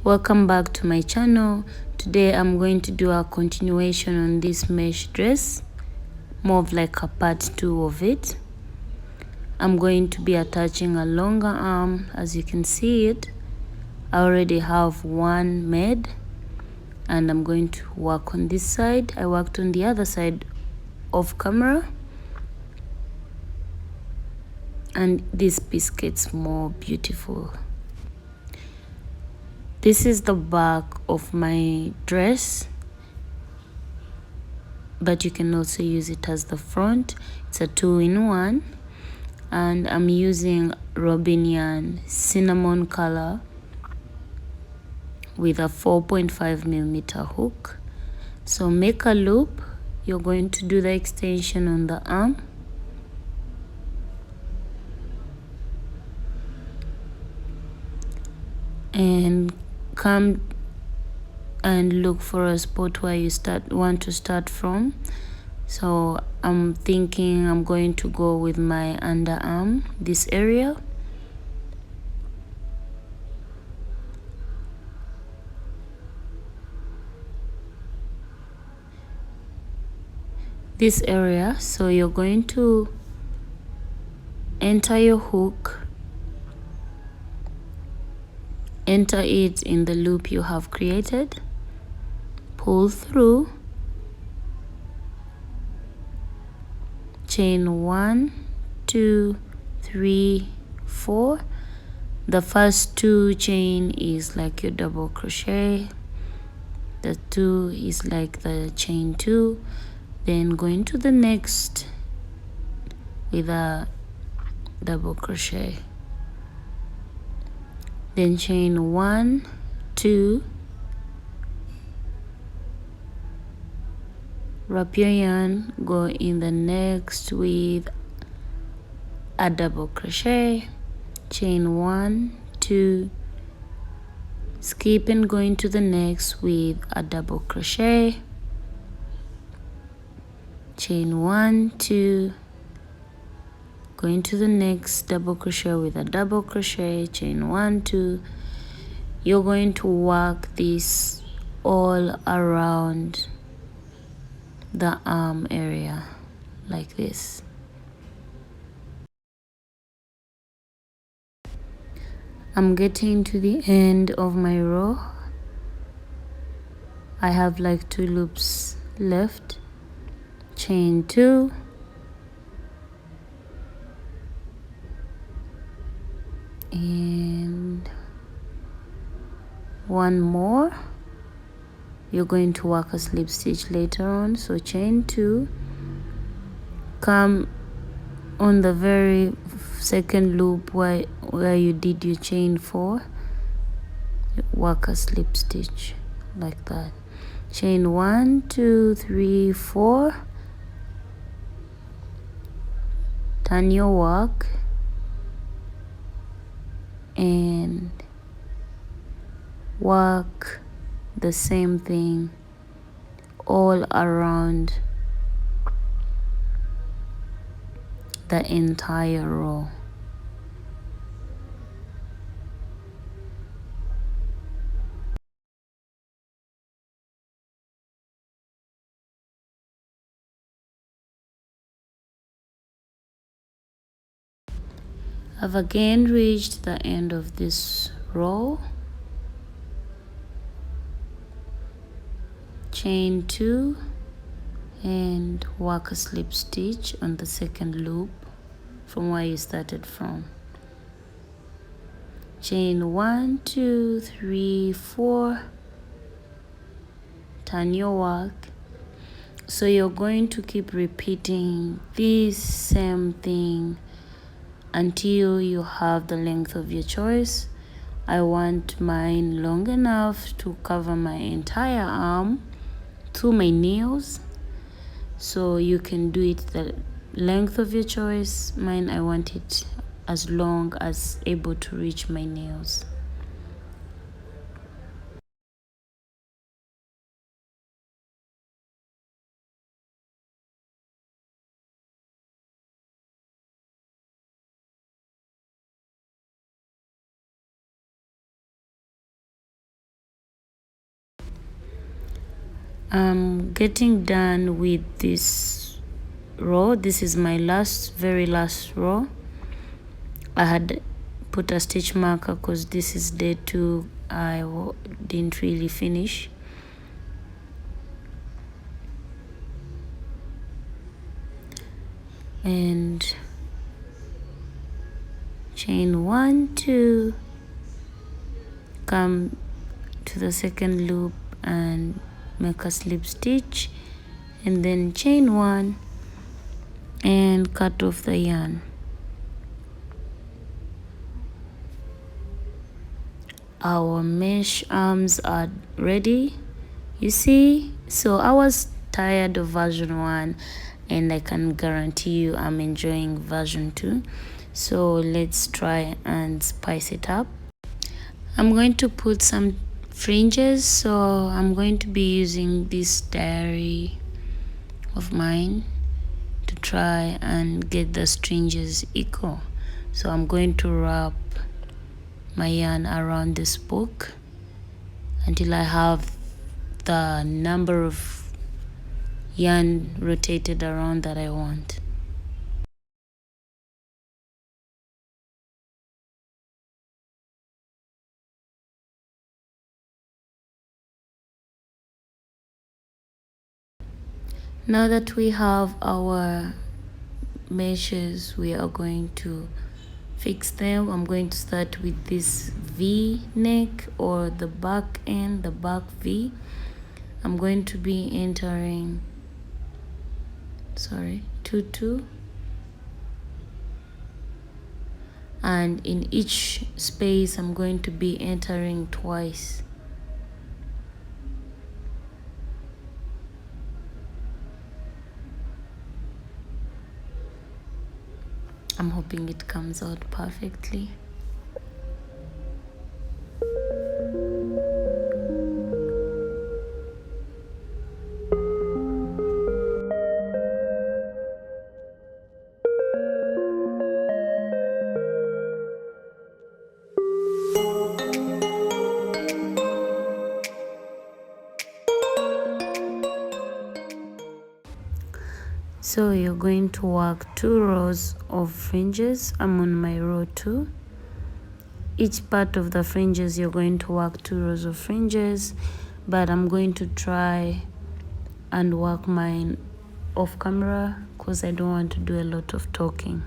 Welcome back to my channel. Today I'm going to do a continuation on this mesh dress, more of like a part 2 of it. I'm going to be attaching a longer arm. As you can see it, I already have one made, and I'm going to work on this side. I worked on the other side off camera, and this piece gets more beautiful. This is the back of my dress, but you can also use it as the front. It's a 2-in-1, and I'm using robin yarn cinnamon color with a 4.5mm hook. So make a loop. You're going to do the extension on the arm, and come and look for a spot where you want to start from. So I'm thinking I'm going to go with my underarm, this area. This area. So you're going to enter your hook, enter it in the loop you have created, pull through, chain 1, 2, 3, 4. The first 2 chain is like your double crochet, the 2 is like the chain 2, then going to the next with a double crochet, then chain 1, 2, wrap your yarn, go in the next with a double crochet, chain 1, 2, skip and go into the next with a double crochet, chain 1, 2, go into the next double crochet with a double crochet, chain 1, 2. You're going to work this all around the arm area like this. I'm getting to the end of my row. I have like 2 loops left. Chain 2, and 1 more. You're going to work a slip stitch later on. So chain 2, come on the very second loop where you did your chain 4, work a slip stitch like that. Chain 1, 2, 3, 4, turn your work and work the same thing all around the entire row. I've again reached the end of this row. Chain 2 and work a slip stitch on the second loop from where you started from. Chain 1, 2, 3, 4, turn your work. So you're going to keep repeating this same thing until you have the length of your choice. I want mine long enough to cover my entire arm to my nails, so you can do it the length of your choice. Mine, I want it as long as able to reach my nails. I'm getting done with this row. This is my very last row. I had put a stitch marker because this is day 2. I didn't really finish. And chain 1, 2, come to the second loop and make a slip stitch, and then chain 1 and cut off the yarn. Our mesh arms are ready, you see. So I was tired of version 1, and I can guarantee you I'm enjoying version 2. So let's try and spice it up. I'm going to put some fringes, so I'm going to be using this diary of mine to try and get the fringes equal. So I'm going to wrap my yarn around this book until I have the number of yarn rotated around that I want. Now that we have our meshes, we are going to fix them. I'm going to start with this V neck, or the back end, the back V. I'm going to be entering 2 2, and in each space I'm going to be entering twice. I'm hoping it comes out perfectly. So you're going to work 2 rows of fringes. I'm on my row 2. Each part of the fringes you're going to work 2 rows of fringes, but I'm going to try and work mine off camera because I don't want to do a lot of talking.